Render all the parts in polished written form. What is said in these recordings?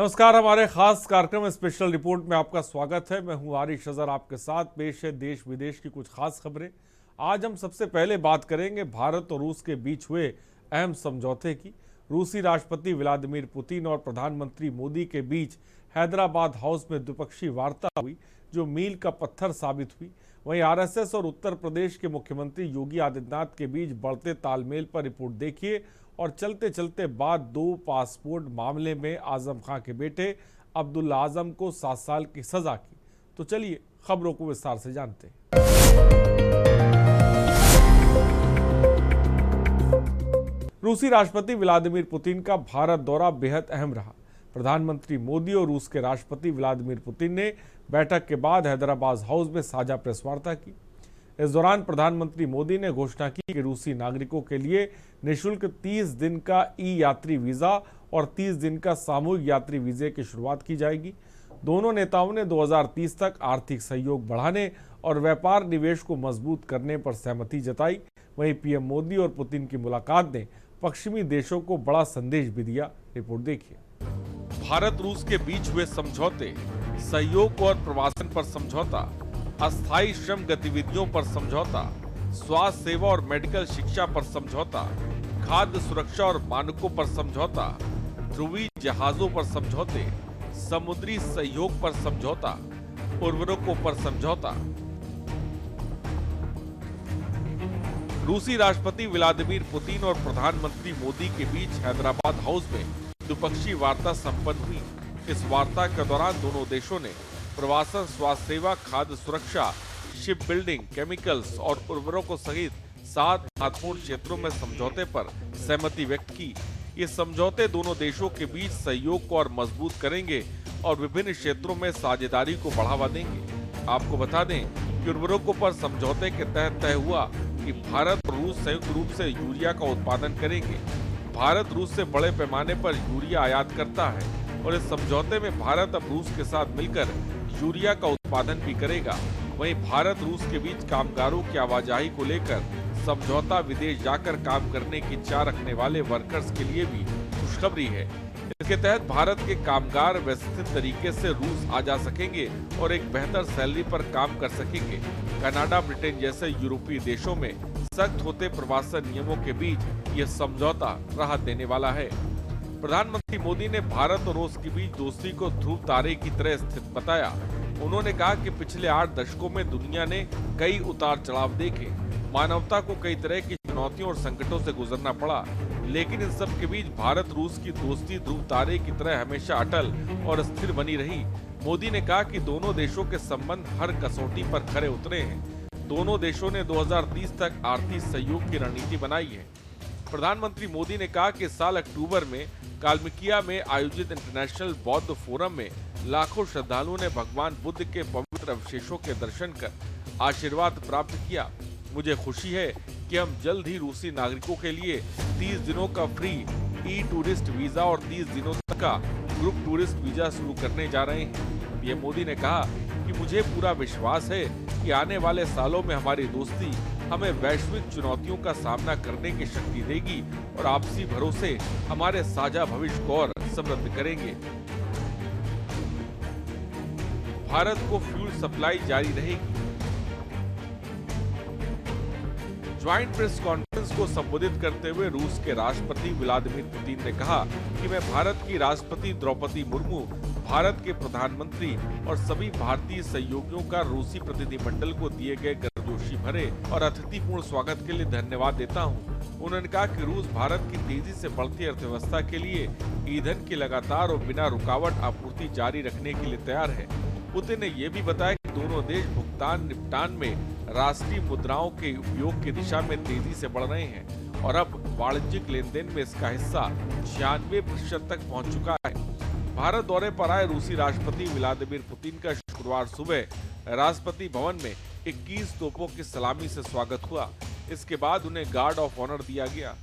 नमस्कार। हमारे खास कार्यक्रम स्पेशल रिपोर्ट में आपका स्वागत है। मैं हूं आरिश अजहर, आपके साथ पेश है देश विदेश की कुछ खास खबरें। आज हम सबसे पहले बात करेंगे भारत और रूस के बीच हुए अहम समझौते की। रूसी राष्ट्रपति व्लादिमीर पुतिन और प्रधानमंत्री मोदी के बीच हैदराबाद हाउस में द्विपक्षीय वार्ता हुई, जो मील का पत्थर साबित हुई। वहीं आरएसएस और उत्तर प्रदेश के मुख्यमंत्री योगी आदित्यनाथ के बीच बढ़ते तालमेल पर रिपोर्ट देखिए। और चलते चलते बाद 2 पासपोर्ट मामले में आजम खां के बेटे अब्दुल्ला आजम को 7 साल की सजा की। तो चलिए खबरों को विस्तार से जानते हैं। रूसी राष्ट्रपति व्लादिमीर पुतिन का भारत दौरा बेहद अहम रहा। प्रधानमंत्री मोदी और रूस के राष्ट्रपति व्लादिमीर पुतिन ने बैठक के बाद हैदराबाद हाउस में साझा प्रेस वार्ता की। इस दौरान प्रधानमंत्री मोदी ने घोषणा की कि रूसी नागरिकों के लिए निःशुल्क 30 दिन का ई यात्री वीजा और 30 दिन का सामूहिक यात्री वीजे की शुरुआत की जाएगी। दोनों नेताओं ने 2030 तक आर्थिक सहयोग बढ़ाने और व्यापार निवेश को मजबूत करने पर सहमति जताई। वहीं पीएम मोदी और पुतिन की मुलाकात ने पश्चिमी देशों को बड़ा संदेश भी दिया। रिपोर्ट देखिए। भारत रूस के बीच हुए समझौते, सहयोग और प्रवासन पर समझौता, अस्थायी श्रम गतिविधियों पर समझौता, स्वास्थ्य सेवा और मेडिकल शिक्षा पर समझौता, खाद्य सुरक्षा और मानकों पर समझौता, ध्रुवीय जहाजों पर समझौते, समुद्री सहयोग पर समझौता, उर्वरकों पर समझौता। रूसी राष्ट्रपति व्लादिमीर पुतिन और प्रधानमंत्री मोदी के बीच हैदराबाद हाउस में द्विपक्षीय वार्ता संपन्न हुई। इस वार्ता के दौरान दोनों देशों ने प्रवासन, स्वास्थ्य सेवा, खाद्य सुरक्षा, शिप बिल्डिंग, केमिकल्स और उर्वरकों सहित 7 महत्वपूर्ण क्षेत्रों में समझौते पर सहमति व्यक्त की। ये समझौते दोनों देशों के बीच सहयोग को और मजबूत करेंगे और विभिन्न क्षेत्रों में साझेदारी को बढ़ावा देंगे। आपको बता दें कि उर्वरकों पर समझौते के तहत तय हुआ कि भारत और रूस संयुक्त रूप से यूरिया का उत्पादन करेंगे। भारत रूस से बड़े पैमाने पर यूरिया आयात करता है और इस समझौते में भारत अब रूस के साथ मिलकर यूरिया का उत्पादन भी करेगा। वहीं भारत रूस के बीच कामगारों की आवाजाही को लेकर समझौता विदेश जाकर काम करने की इच्छा रखने वाले वर्कर्स के लिए भी खुशखबरी है। इसके तहत भारत के कामगार व्यवस्थित तरीके से रूस आ जा सकेंगे और एक बेहतर सैलरी पर काम कर सकेंगे। कनाडा, ब्रिटेन जैसे यूरोपीय देशों में सख्त होते प्रवासन नियमों के बीच यह समझौता राहत देने वाला है। प्रधानमंत्री मोदी ने भारत और रूस के बीच दोस्ती को ध्रुव तारे की तरह स्थित बताया। उन्होंने कहा कि पिछले 8 दशकों में दुनिया ने कई उतार चढ़ाव देखे। मानवता को कई तरह की चुनौतियों और संकटों से गुजरना पड़ा, लेकिन इन सब के बीच भारत रूस की दोस्ती ध्रुव तारे की तरह हमेशा अटल और स्थिर बनी रही। मोदी ने कहा कि दोनों देशों के संबंध हर कसौटी पर खरे उतरे हैं। दोनों देशों ने 2030 तक आर्थिक सहयोग की रणनीति बनाई है। प्रधानमंत्री मोदी ने कहा कि इस साल अक्टूबर में कालमिकिया में आयोजित इंटरनेशनल बौद्ध फोरम में लाखों श्रद्धालुओं ने भगवान बुद्ध के पवित्र अवशेषों के दर्शन कर आशीर्वाद प्राप्त किया। मुझे खुशी है कि हम जल्द ही रूसी नागरिकों के लिए 30 दिनों का फ्री ई टूरिस्ट वीजा और 30 दिनों तक का ग्रुप टूरिस्ट वीजा शुरू करने जा रहे हैं। पीएम मोदी ने कहा कि मुझे पूरा विश्वास है कि आने वाले सालों में हमारी दोस्ती हमें वैश्विक चुनौतियों का सामना करने की शक्ति देगी और आपसी भरोसे हमारे साझा भविष्य को और समृद्ध करेंगे। भारत को फ्यूल सप्लाई जारी रहेगी। ज्वाइंट प्रेस कॉन्फ्रेंस को संबोधित करते हुए रूस के राष्ट्रपति व्लादिमीर पुतिन ने कहा कि मैं भारत की राष्ट्रपति द्रौपदी मुर्मू, भारत के प्रधानमंत्री और सभी भारतीय सहयोगियों का रूसी प्रतिनिधिमंडल को दिए गए गर्मजोशी भरे और अतिथिपूर्ण स्वागत के लिए धन्यवाद देता हूं। उन्होंने कहा कि रूस भारत की तेजी से बढ़ती अर्थव्यवस्था के लिए ईंधन की लगातार और बिना रुकावट आपूर्ति जारी रखने के लिए तैयार है। पुतिन ने यह भी बताया कि दोनों देश भुगतान निपटान में राष्ट्रीय मुद्राओं के उपयोग की दिशा में तेजी से बढ़ रहे हैं और अब वाणिज्यिक लेन देन में इसका हिस्सा 96% तक पहुंच चुका है। भारत दौरे पर आए रूसी राष्ट्रपति व्लादिमीर पुतिन का शुक्रवार सुबह राष्ट्रपति भवन में 21 तोपों की सलामी से स्वागत हुआ। इसके बाद उन्हें गार्ड ऑफ ऑनर दिया गया।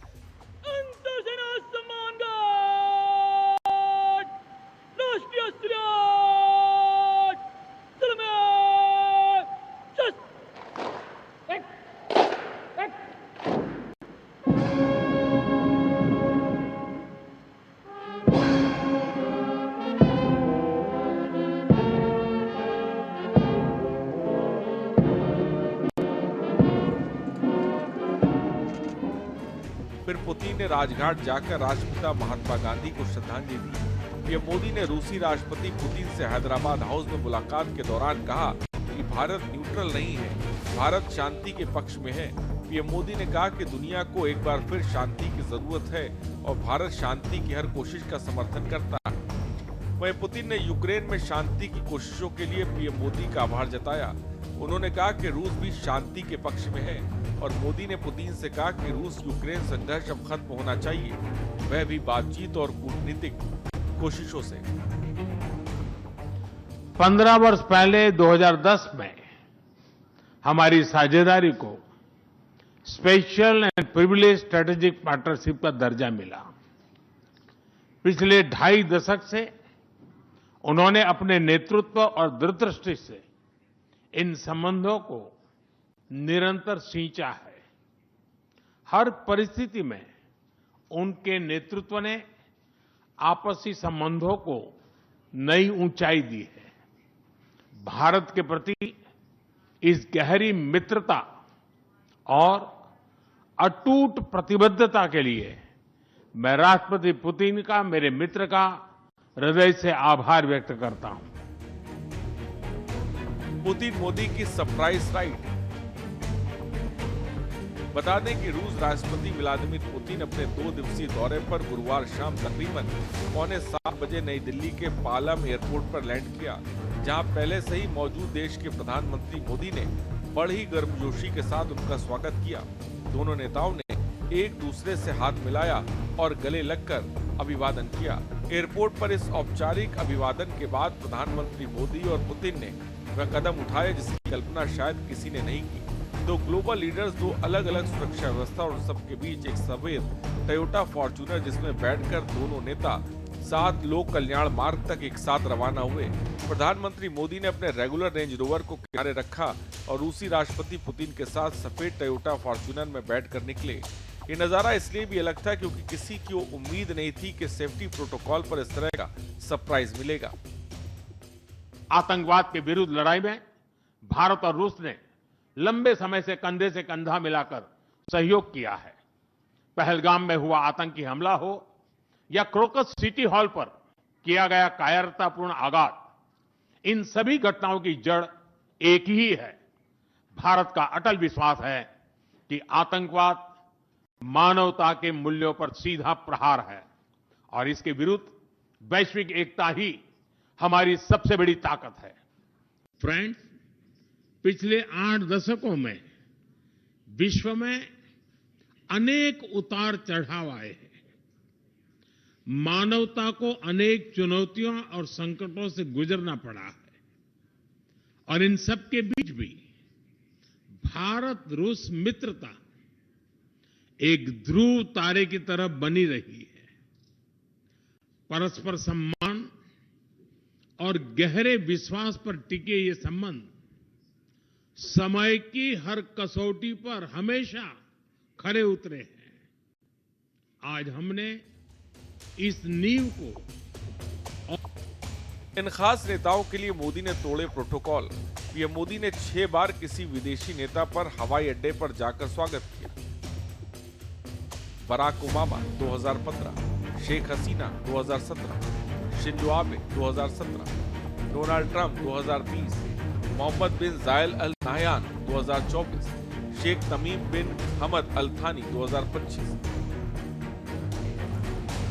फिर पुतिन ने राजघाट जाकर राष्ट्रपिता महात्मा गांधी को श्रद्धांजलि दी। पीएम मोदी ने रूसी राष्ट्रपति पुतिन से हैदराबाद हाउस में मुलाकात के दौरान कहा कि भारत न्यूट्रल नहीं है, भारत शांति के पक्ष में है। पीएम मोदी ने कहा कि दुनिया को एक बार फिर शांति की जरूरत है और भारत शांति की हर कोशिश का समर्थन करता है। वहीं पुतिन ने यूक्रेन में शांति की कोशिशों के लिए पीएम मोदी का आभार जताया। उन्होंने कहा कि रूस भी शांति के पक्ष में है और मोदी ने पुतिन से कहा कि रूस यूक्रेन संघर्ष अब खत्म होना चाहिए, वह भी बातचीत और कूटनीतिक कोशिशों से। 15 वर्ष पहले 2010 में हमारी साझेदारी को special and privilege strategic partnership का दर्जा मिला। पिछले 2.5 दशक से उन्होंने अपने नेतृत्व और दूरदृष्टि से इन संबंधों को निरंतर सींचा है। हर परिस्थिति में उनके नेतृत्व ने आपसी संबंधों को नई ऊंचाई दी है। भारत के प्रति इस गहरी मित्रता और अटूट प्रतिबद्धता के लिए मैं राष्ट्रपति पुतिन का, मेरे मित्र का हृदय से आभार व्यक्त करता हूं। पुतिन मोदी की सरप्राइज राइड। बता दें कि रूस राष्ट्रपति व्लादिमीर पुतिन अपने 2 दिवसीय दौरे पर गुरुवार शाम तकरीबन 6:45 बजे नई दिल्ली के पालम एयरपोर्ट पर लैंड किया, जहां पहले से ही मौजूद देश के प्रधानमंत्री मोदी ने बड़ी गर्मजोशी के साथ उनका स्वागत किया। दोनों नेताओं ने एक दूसरे से हाथ मिलाया और गले लगकर अभिवादन किया। एयरपोर्ट पर इस औपचारिक अभिवादन के बाद प्रधानमंत्री मोदी और पुतिन ने वह कदम उठाए जिसकी कल्पना शायद किसी ने नहीं की। दो ग्लोबल लीडर्स 2 अलग-अलग सुरक्षा व्यवस्था और सबके बीच एक सफेद टोयोटा फॉर्च्यूनर जिसमें बैठकर दोनों नेता 7 लोक कल्याण मार्ग तक एक साथ रवाना हुए। प्रधानमंत्री मोदी ने अपने रेगुलर रेंज रोवर को किनारे रखा और रूसी राष्ट्रपति पुतिन के साथ सफेद टोयोटा फॉर्च्यूनर में बैठकर निकले। ये नजारा इसलिए भी अलग था क्योंकि किसी को उम्मीद नहीं थी कि सेफ्टी प्रोटोकॉल पर इस तरह का सरप्राइज मिलेगा। आतंकवाद के विरुद्ध लड़ाई में भारत और रूस ने लंबे समय से कंधा मिलाकर सहयोग किया है। पहलगाम में हुआ आतंकी हमला हो या क्रोकस सिटी हॉल पर किया गया कायरतापूर्ण आघात, इन सभी घटनाओं की जड़ एक ही है। भारत का अटल विश्वास है कि आतंकवाद मानवता के मूल्यों पर सीधा प्रहार है और इसके विरुद्ध वैश्विक एकता ही हमारी सबसे बड़ी ताकत है। फ्रेंड्स, पिछले 8 दशकों में विश्व में अनेक उतार चढ़ाव आए हैं। मानवता को अनेक चुनौतियों और संकटों से गुजरना पड़ा है और इन सब के बीच भी भारत रूस मित्रता एक ध्रुव तारे की तरह बनी रही है। परस्पर सम्मान और गहरे विश्वास पर टिके ये संबंध समय की हर कसौटी पर हमेशा खरे उतरे हैं। आज हमने इस नींव को इन खास नेताओं के लिए मोदी ने तोड़े प्रोटोकॉल। पीएम मोदी ने 6 बार किसी विदेशी नेता पर हवाई अड्डे पर जाकर स्वागत किया। Barack Obama 2015, Sheikh Hasina 2017, Shinzo Abe 2017, Donald Trump 2020, Mohammed bin Zayed Al Nahyan 2024, Sheikh Tamim bin Hamad Al Thani 2025।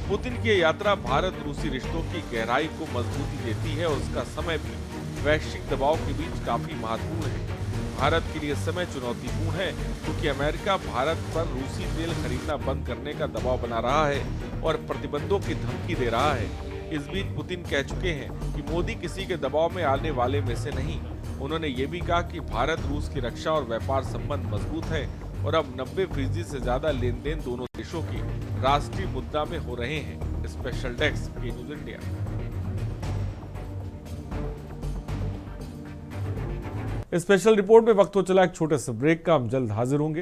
Putin की यात्रा भारत रूसी रिश्तों की गहराई को मजबूती देती है और उसका समय भी वैश्विक दबाव के बीच काफी महत्वपूर्ण है। भारत के लिए समय चुनौतीपूर्ण है क्योंकि अमेरिका भारत पर रूसी तेल खरीदना बंद करने का दबाव बना रहा है और प्रतिबंधों की धमकी दे रहा है। इस बीच पुतिन कह चुके हैं कि मोदी किसी के दबाव में आने वाले में से नहीं। उन्होंने ये भी कहा कि भारत रूस की रक्षा और व्यापार संबंध मजबूत है और अब 90% से ज्यादा लेन देन दोनों देशों की राष्ट्रीय मुद्दा में हो रहे हैं। स्पेशल डेस्क के न्यूज इंडिया। स्पेशल रिपोर्ट में वक्त हो चला एक छोटे से ब्रेक का, हम जल्द हाजिर होंगे।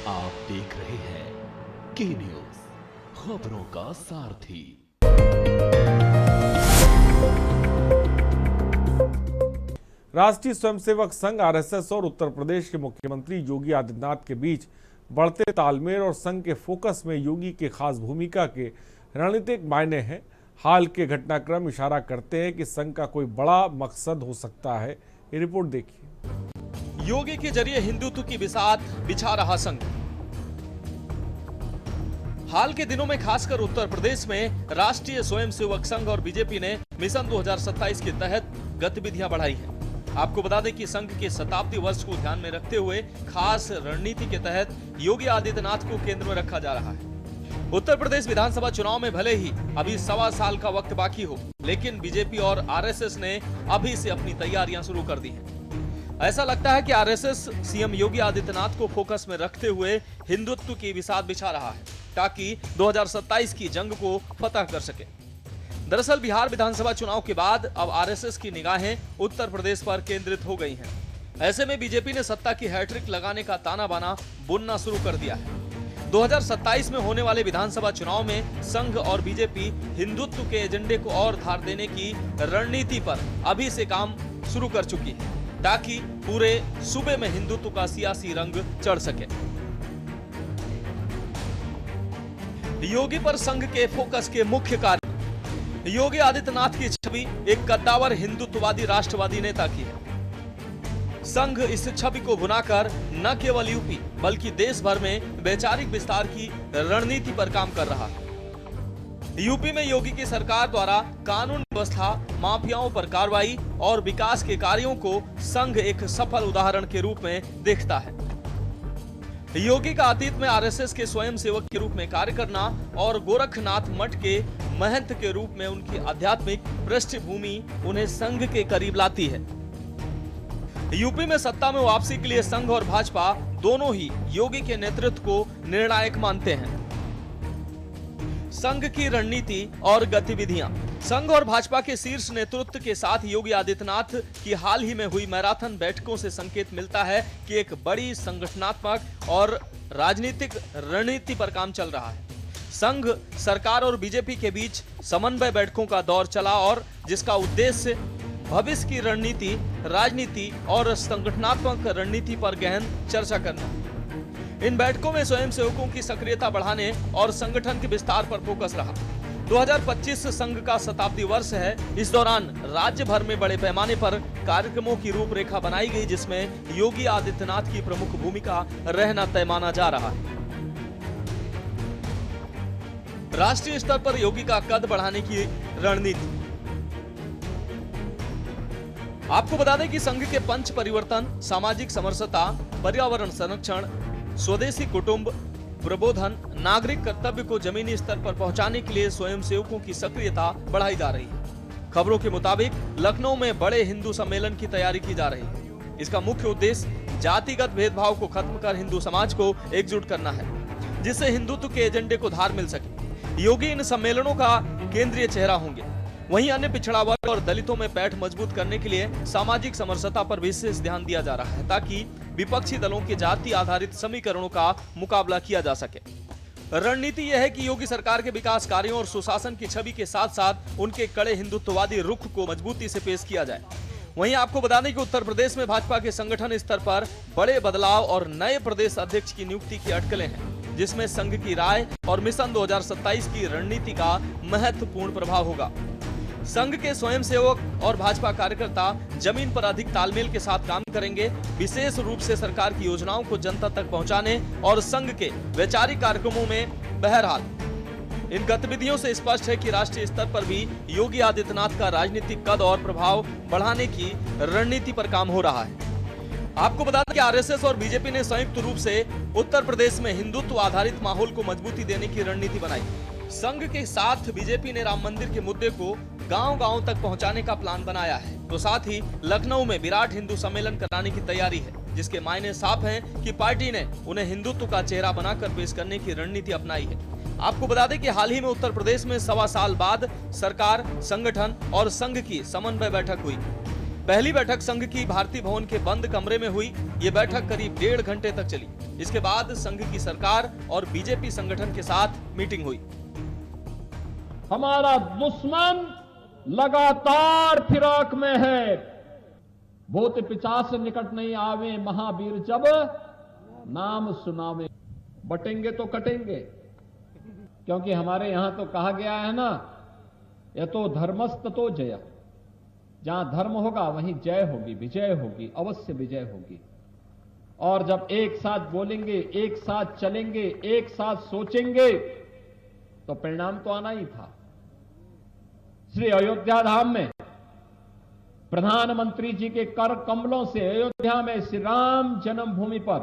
आप देख रहे हैं के न्यूज, खबरों खबरों का सारथी। राष्ट्रीय स्वयंसेवक संघ आरएसएस और उत्तर प्रदेश के मुख्यमंत्री योगी आदित्यनाथ के बीच बढ़ते तालमेल और संघ के फोकस में योगी के खास भूमिका के रणनीतिक मायने हैं। हाल के घटनाक्रम इशारा करते हैं कि संघ का कोई बड़ा मकसद हो सकता है। ये रिपोर्ट देखिए। योगी के जरिए हिंदुत्व की बिसात बिछा रहा संघ। हाल के दिनों में खासकर उत्तर प्रदेश में राष्ट्रीय स्वयंसेवक संघ और बीजेपी ने मिशन 2027 के तहत गतिविधियां बढ़ाई हैं। आपको बता दें कि संघ के शताब्दी वर्ष को ध्यान में रखते हुए खास रणनीति के तहत योगी आदित्यनाथ को केंद्र में रखा जा रहा है। उत्तर प्रदेश विधानसभा चुनाव में भले ही अभी 1.25 साल का वक्त बाकी हो, लेकिन बीजेपी और आरएसएस ने अभी से अपनी तैयारियां शुरू कर दी हैं। ऐसा लगता है कि आरएसएस सीएम योगी आदित्यनाथ को फोकस में रखते हुए हिंदुत्व की बिसात बिछा रहा है, ताकि 2027 की जंग को फतह कर सके। दरअसल बिहार विधानसभा चुनाव के बाद अब आरएसएस की निगाहें उत्तर प्रदेश पर केंद्रित हो गई हैं। ऐसे में बीजेपी ने सत्ता की हैट्रिक लगाने का ताना बाना बुनना शुरू कर दिया है। 2027 में होने वाले विधानसभा चुनाव में संघ और बीजेपी हिंदुत्व के एजेंडे को और धार देने की रणनीति पर अभी से काम शुरू कर चुकी है, ताकि पूरे सूबे में हिंदुत्व का सियासी रंग चढ़ सके। योगी पर संघ के फोकस के मुख्य कारण योगी आदित्यनाथ की छवि एक कद्दावर हिंदुत्ववादी राष्ट्रवादी नेता की है। संघ इस छवि को भुनाकर न केवल यूपी बल्कि देश भर में वैचारिक विस्तार की रणनीति पर काम कर रहा है। यूपी में योगी की सरकार द्वारा कानून व्यवस्था, माफियाओं पर कार्रवाई और विकास के कार्यों को संघ एक सफल उदाहरण के रूप में देखता है। योगी का अतीत में आरएसएस के स्वयंसेवक के रूप में कार्य करना और गोरखनाथ मठ के महंत के रूप में उनकी आध्यात्मिक पृष्ठभूमि उन्हें संघ के करीब लाती है। यूपी में सत्ता में वापसी के लिए संघ और भाजपा दोनों ही योगी के नेतृत्व को निर्णायक मानते हैं। संघ की रणनीति और गतिविधियां। संघ और भाजपा के शीर्ष नेतृत्व के साथ योगी आदित्यनाथ की हाल ही में हुई मैराथन बैठकों से संकेत मिलता है कि एक बड़ी संगठनात्मक और राजनीतिक रणनीति पर काम चल रहा है। संघ, सरकार और बीजेपी के बीच समन्वय बैठकों का दौर चला और जिसका उद्देश्य भविष्य की रणनीति, राजनीति और संगठनात्मक रणनीति पर गहन चर्चा करना। इन बैठकों में स्वयंसेवकों की सक्रियता बढ़ाने और संगठन के विस्तार पर फोकस रहा। 2025 संघ का शताब्दी वर्ष है। इस दौरान राज्य भर में बड़े पैमाने पर कार्यक्रमों की रूपरेखा बनाई गई, जिसमें योगी आदित्यनाथ की प्रमुख भूमिका रहना तय माना जा रहा है। राष्ट्रीय स्तर पर योगी का कद बढ़ाने की रणनीति। आपको बता दें कि संघ के पंच परिवर्तन, सामाजिक समरसता, पर्यावरण संरक्षण, स्वदेशी कुटुंब प्रबोधन, नागरिक कर्तव्य को जमीनी स्तर पर पहुंचाने के लिए स्वयंसेवकों की सक्रियता बढ़ाई जा रही है। खबरों के मुताबिक लखनऊ में बड़े हिंदू सम्मेलन की तैयारी की जा रही है। इसका मुख्य उद्देश्य जातिगत भेदभाव को खत्म कर हिंदू समाज को एकजुट करना है, जिससे हिंदुत्व के एजेंडे को धार मिल सके। योगी इन सम्मेलनों का केंद्रीय चेहरा होंगे। वहीं अन्य पिछड़ा वर्ग और दलितों में पैठ मजबूत करने के लिए सामाजिक समरसता पर विशेष ध्यान दिया जा रहा है, ताकि विपक्षी दलों के जाति आधारित समीकरणों का मुकाबला किया जा सके। रणनीति यह है कि योगी सरकार के विकास कार्यों और सुशासन की छवि के साथ साथ उनके कड़े हिंदुत्ववादी रुख को मजबूती से पेश किया जाए। वहीं आपको बता दें कि उत्तर प्रदेश में भाजपा के संगठन स्तर पर बड़े बदलाव और नए प्रदेश अध्यक्ष की नियुक्ति की अटकलें हैं, जिसमें संघ की राय और मिशन 2027 की रणनीति का महत्वपूर्ण प्रभाव होगा। संघ के स्वयंसेवक और भाजपा कार्यकर्ता जमीन पर अधिक तालमेल के साथ काम करेंगे, विशेष रूप से सरकार की योजनाओं को जनता तक पहुंचाने और संघ के वैचारिक कार्यक्रमों में। बहरहाल इन गतिविधियों से स्पष्ट है कि राष्ट्रीय स्तर पर भी योगी आदित्यनाथ का राजनीतिक कद और प्रभाव बढ़ाने की रणनीति पर काम हो रहा है। आपको बता दें कि आरएसएस और बीजेपी ने संयुक्त रूप से उत्तर प्रदेश में हिंदुत्व आधारित माहौल को मजबूती देने की रणनीति बनाई। संघ के साथ बीजेपी ने राम मंदिर के मुद्दे को गांव-गांव तक पहुंचाने का प्लान बनाया है, तो साथ ही लखनऊ में विराट हिंदू सम्मेलन कराने की तैयारी है, जिसके मायने साफ हैं कि पार्टी ने उन्हें हिंदुत्व का चेहरा बनाकर पेश करने की रणनीति अपनाई है। आपको बता दें कि हाल ही में उत्तर प्रदेश में 1.25 साल बाद सरकार, संगठन और संघ की समन्वय बैठक हुई। पहली बैठक संघ की भारतीय भवन के बंद कमरे में हुई। ये बैठक करीब 1.5 घंटे तक चली। इसके बाद संघ की सरकार और बीजेपी संगठन के साथ मीटिंग हुई। हमारा दुश्मन लगातार फिराक में है। भूत पिशाच निकट नहीं आवे, महावीर जब नाम सुनावे। बटेंगे तो कटेंगे, क्योंकि हमारे यहां तो कहा गया है ना, यह तो धर्मस्त तो जय। जहां धर्म होगा वहीं जय होगी, विजय होगी, अवश्य विजय होगी। और जब एक साथ बोलेंगे, एक साथ चलेंगे, एक साथ सोचेंगे, तो परिणाम तो आना ही था। श्री अयोध्या धाम में प्रधानमंत्री जी के कर कमलों से अयोध्या में श्री राम जन्मभूमि पर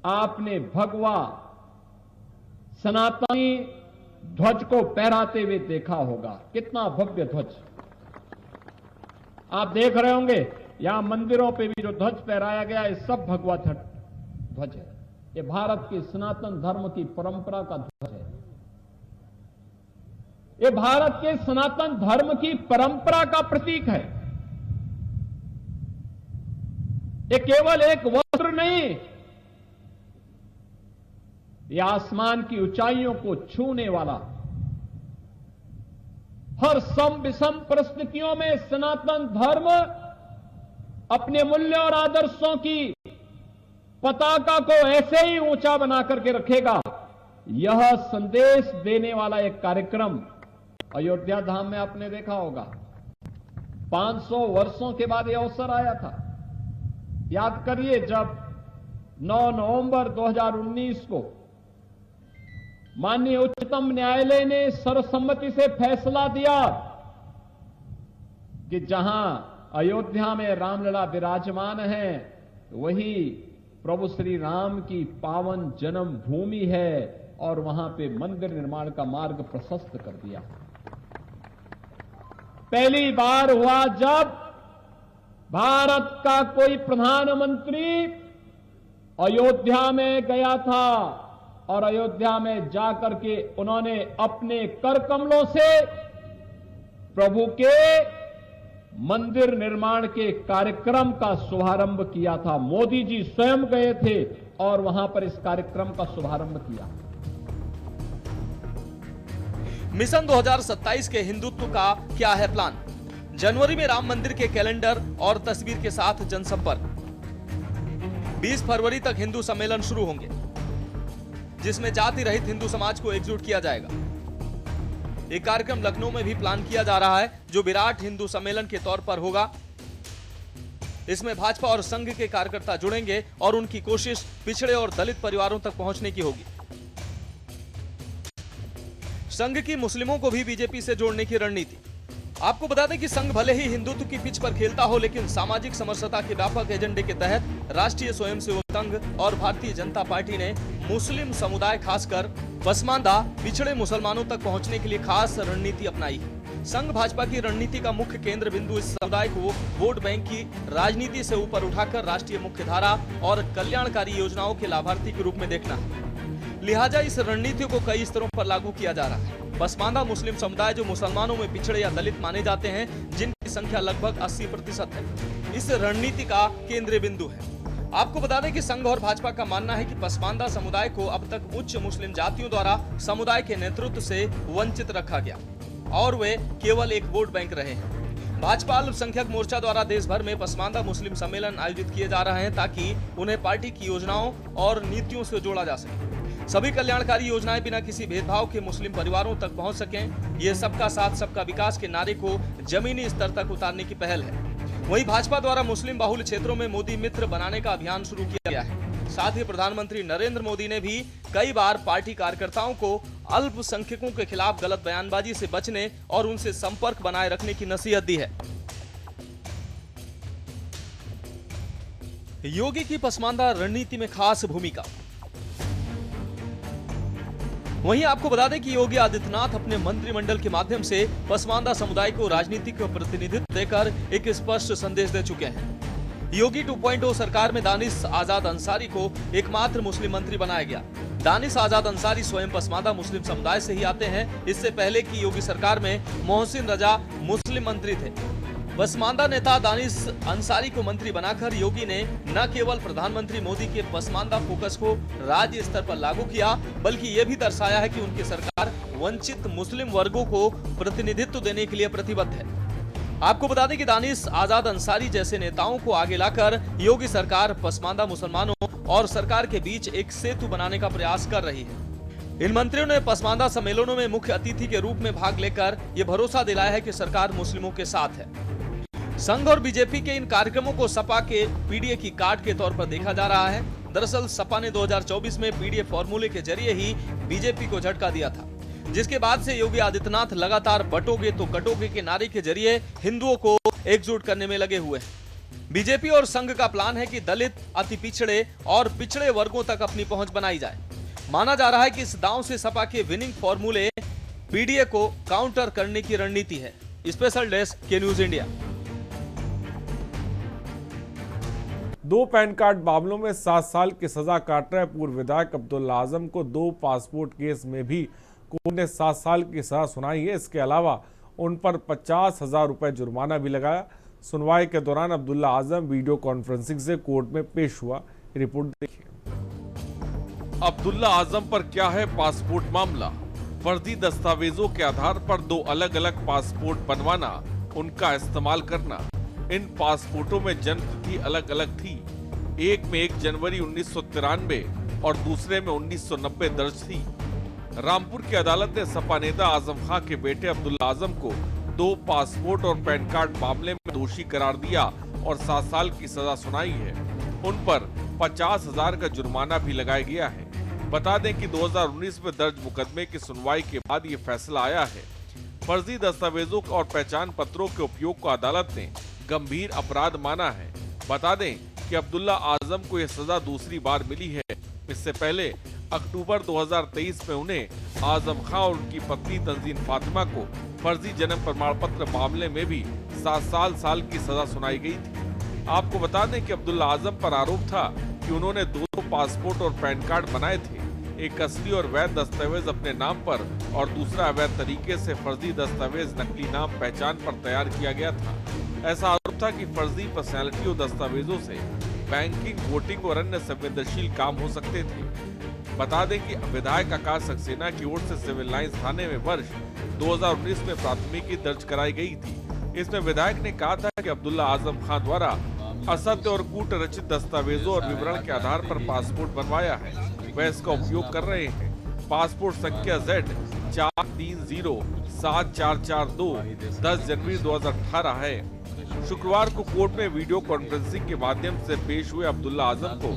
आपने भगवा सनातनी ध्वज को फहराते हुए देखा होगा। कितना भव्य ध्वज आप देख रहे होंगे। यहां मंदिरों पे भी जो ध्वज फहराया गया है, सब भगवा ध्वज है। ये भारत के सनातन धर्म की परंपरा का ध्वज है। ये भारत के सनातन धर्म की परंपरा का प्रतीक है। ये केवल एक वस्त्र नहीं, ये आसमान की ऊंचाइयों को छूने वाला, हर सम विषम परिस्थितियों में सनातन धर्म अपने मूल्यों और आदर्शों की पताका को ऐसे ही ऊंचा बना करके रखेगा। यह संदेश देने वाला एक कार्यक्रम अयोध्या धाम में आपने देखा होगा। 500 वर्षों के बाद यह अवसर आया था। याद करिए, जब 9 नवंबर 2019 को माननीय उच्चतम न्यायालय ने सर्वसम्मति से फैसला दिया कि जहां अयोध्या में रामलला विराजमान है, वही प्रभु श्री राम की पावन जन्म भूमि है, और वहां पे मंदिर निर्माण का मार्ग प्रशस्त कर दिया। पहली बार हुआ जब भारत का कोई प्रधानमंत्री अयोध्या में गया था, और अयोध्या में जाकर के उन्होंने अपने कर कमलों से प्रभु के मंदिर निर्माण के कार्यक्रम का शुभारंभ किया था। मोदी जी स्वयं गए थे और वहां पर इस कार्यक्रम का शुभारंभ किया। मिशन 2027 के हिंदुत्व का क्या है प्लान? जनवरी में राम मंदिर के कैलेंडर और तस्वीर के साथ जनसंपर्क। 20 फरवरी तक हिंदू सम्मेलन शुरू होंगे, जिसमें जाति रहित हिंदू समाज को एकजुट किया जाएगा। एक कार्यक्रम लखनऊ में भी प्लान किया जा रहा है, जो विराट हिंदू सम्मेलन के तौर पर होगा। इसमें भाजपा और संघ के कार्यकर्ता जुड़ेंगे और उनकी कोशिश पिछड़े और दलित परिवारों तक पहुंचने की होगी। संघ की मुस्लिमों को भी बीजेपी से जोड़ने की रणनीति। आपको बता दें कि संघ भले ही हिंदुत्व की पिच पर खेलता हो, लेकिन सामाजिक समरसता के व्यापक एजेंडे के तहत राष्ट्रीय स्वयंसेवक संघ और भारतीय जनता पार्टी ने मुस्लिम समुदाय, खासकर पसमानदा पिछड़े मुसलमानों तक पहुंचने के लिए खास रणनीति अपनाई है। संघ भाजपा की रणनीति का मुख्य केंद्र बिंदु इस समुदाय को वोट बैंक की राजनीति से ऊपर उठाकर राष्ट्रीय मुख्यधारा और कल्याणकारी योजनाओं के लाभार्थी के रूप में देखना है। लिहाजा इस रणनीति को कई स्तरों पर लागू किया जा रहा है। पसमानदा मुस्लिम समुदाय, जो मुसलमानों में पिछड़े या दलित माने जाते हैं, जिनकी संख्या लगभग 80% है, इस रणनीति का केंद्रीय बिंदु है। आपको बता दें कि संघ और भाजपा का मानना है कि पसमानदा समुदाय को अब तक उच्च मुस्लिम जातियों द्वारा समुदाय के नेतृत्व से वंचित रखा गया और वे केवल एक वोट बैंक रहे हैं। भाजपा अल्पसंख्यक मोर्चा द्वारा देश भर में पसमानदा मुस्लिम सम्मेलन आयोजित किए जा रहे हैं, ताकि उन्हें पार्टी की योजनाओं और नीतियों से जोड़ा जा सके। सभी कल्याणकारी योजनाएं बिना किसी भेदभाव के मुस्लिम परिवारों तक पहुंच सकें, ये सबका साथ सबका विकास के नारे को जमीनी स्तर तक उतारने की पहल है। वहीं भाजपा द्वारा मुस्लिम बाहुल्य क्षेत्रों में मोदी मित्र बनाने का अभियान शुरू किया गया है। साथ ही प्रधानमंत्री नरेंद्र मोदी ने भी कई बार पार्टी कार्यकर्ताओं को अल्पसंख्यकों के खिलाफ गलत बयानबाजी से बचने और उनसे संपर्क बनाए रखने की नसीहत दी है। योगी की पसमानदा रणनीति में खास भूमिका। वहीं आपको बता दें कि योगी आदित्यनाथ अपने मंत्रिमंडल के माध्यम से पसमानदा समुदाय को राजनीतिक प्रतिनिधित्व देकर एक स्पष्ट संदेश दे चुके हैं। योगी 2.0 सरकार में दानिश आजाद अंसारी को एकमात्र मुस्लिम मंत्री बनाया गया। दानिश आजाद अंसारी स्वयं पसमानदा मुस्लिम समुदाय से ही आते हैं। इससे पहले की योगी सरकार में मोहसिन रजा मुस्लिम मंत्री थे। पसमानदा नेता दानिश अंसारी को मंत्री बनाकर योगी ने न केवल प्रधानमंत्री मोदी के पसमानदा फोकस को राज्य स्तर पर लागू किया, बल्कि यह भी दर्शाया है कि उनकी सरकार वंचित मुस्लिम वर्गों को प्रतिनिधित्व देने के लिए प्रतिबद्ध है। आपको बता दें कि दानिश आजाद अंसारी जैसे नेताओं को आगे लाकर योगी सरकार पसमानदा मुसलमानों और सरकार के बीच एक सेतु बनाने का प्रयास कर रही है। इन मंत्रियों ने पसमानदा सम्मेलनों में मुख्य अतिथि के रूप में भाग लेकर यह भरोसा दिलाया है कि सरकार मुस्लिमों के साथ है। संघ और बीजेपी के इन कार्यक्रमों को सपा के पीडीए की कार्ड के तौर पर देखा जा रहा है। दरअसल सपा ने 2024 में पीडीए फॉर्मूले के जरिए ही बीजेपी को झटका दिया था, जिसके बाद से योगी आदित्यनाथ लगातार बटोगे तो कटोगे के नारे के जरिए हिंदुओं को एकजुट करने में लगे हुए हैं। बीजेपी और संघ का प्लान है कि दलित, अति पिछड़े और पिछड़े वर्गों तक अपनी पहुंच बनाई जाए। माना जा रहा है कि इस दांव से सपा के विनिंग फॉर्मूले पीडीए को काउंटर करने की रणनीति है। स्पेशल डेस्क के न्यूज इंडिया। 2 पैन कार्ड मामलों में 7 साल की सजा काट रहे पूर्व विधायक अब्दुल्ला आजम को 2 पासपोर्ट केस में भी कोर्ट ने 7 साल की सजा सुनाई है। इसके अलावा उन पर 50,000 रुपए जुर्माना भी लगाया। सुनवाई के दौरान अब्दुल्ला आजम वीडियो कॉन्फ्रेंसिंग से कोर्ट में पेश हुआ। रिपोर्ट देखिए। अब्दुल्ला आजम पर क्या है पासपोर्ट मामला? फर्जी दस्तावेजों के आधार पर 2 अलग-अलग पासपोर्ट बनवाना, उनका इस्तेमाल करना। इन पासपोर्टों में जन्म तिथि अलग-अलग थी। एक में 1 जनवरी 1993 और दूसरे में 1990 दर्ज थी। रामपुर की अदालत ने सपा नेता आजम खां के बेटे अब्दुल्ला आजम को 2 पासपोर्ट और पैन कार्ड मामले में दोषी करार दिया और 7 साल की सजा सुनाई है। उन पर 50,000 का जुर्माना भी लगाया गया है। बता दें कि 2019 में दर्ज मुकदमे की सुनवाई के बाद ये फैसला आया है। फर्जी दस्तावेजों और पहचान पत्रों के उपयोग को अदालत ने गंभीर अपराध माना है। बता दें कि अब्दुल्ला आजम को यह सजा दूसरी बार मिली है। इससे पहले अक्टूबर 2023 में उन्हें आजम खां और उनकी पत्नी तंजीन फातिमा को फर्जी जन्म प्रमाण पत्र मामले में भी 7 साल की सजा सुनाई गई थी। आपको बता दें कि अब्दुल्ला आजम पर आरोप था कि उन्होंने 2 पासपोर्ट और पैन कार्ड बनाए थे। एक असली और वैध दस्तावेज अपने नाम पर और दूसरा अवैध तरीके से फर्जी दस्तावेज नकली नाम पहचान पर तैयार किया गया था। ऐसा आरोप था कि फर्जी पर्सनैलिटी और दस्तावेजों से बैंकिंग, वोटिंग और अन्य संवेदनशील काम हो सकते थे। बता दें कि विधायक आकाश सक्सेना की ओर से सिविल लाइंस थाने में वर्ष 2019 में प्राथमिकी दर्ज कराई गई थी। इसमें विधायक ने कहा था कि अब्दुल्ला आजम खां द्वारा असत्य और कूट रचित दस्तावेजों और विवरण के आधार पर पासपोर्ट बनवाया है, वह इसका उपयोग कर रहे हैं। पासपोर्ट संख्या Z43074442 10 जनवरी 2018 है। शुक्रवार को कोर्ट में वीडियो कॉन्फ्रेंसिंग के माध्यम से पेश हुए अब्दुल्ला आजम को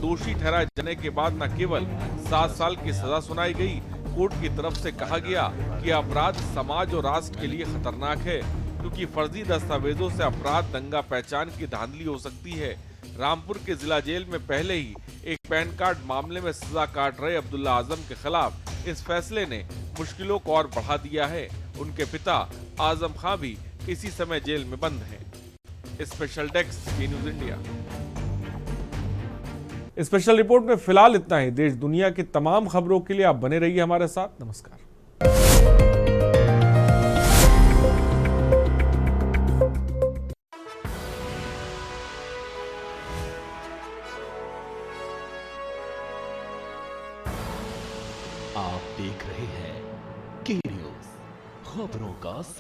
दोषी ठहराए जाने के बाद न केवल 7 साल की सजा सुनाई गई, कोर्ट की तरफ से कहा गया कि अपराध समाज और राष्ट्र के लिए खतरनाक है, क्योंकि फर्जी दस्तावेजों से अपराध, दंगा पहचान की धांधली हो सकती है। रामपुर के जिला जेल में पहले ही एक पैन कार्ड मामले में सजा काट रहे अब्दुल्ला आजम के खिलाफ इस फैसले ने मुश्किलों को और बढ़ा दिया है। उनके पिता आजम खां भी इसी समय जेल में बंद हैं। Special desk news India. Special report में फिलहाल इतना ही। देश दुनिया की तमाम खबरों के लिए आप बने रहिए हमारे साथ। नमस्कार। आप देख रहे हैं के न्यूज, खबरों का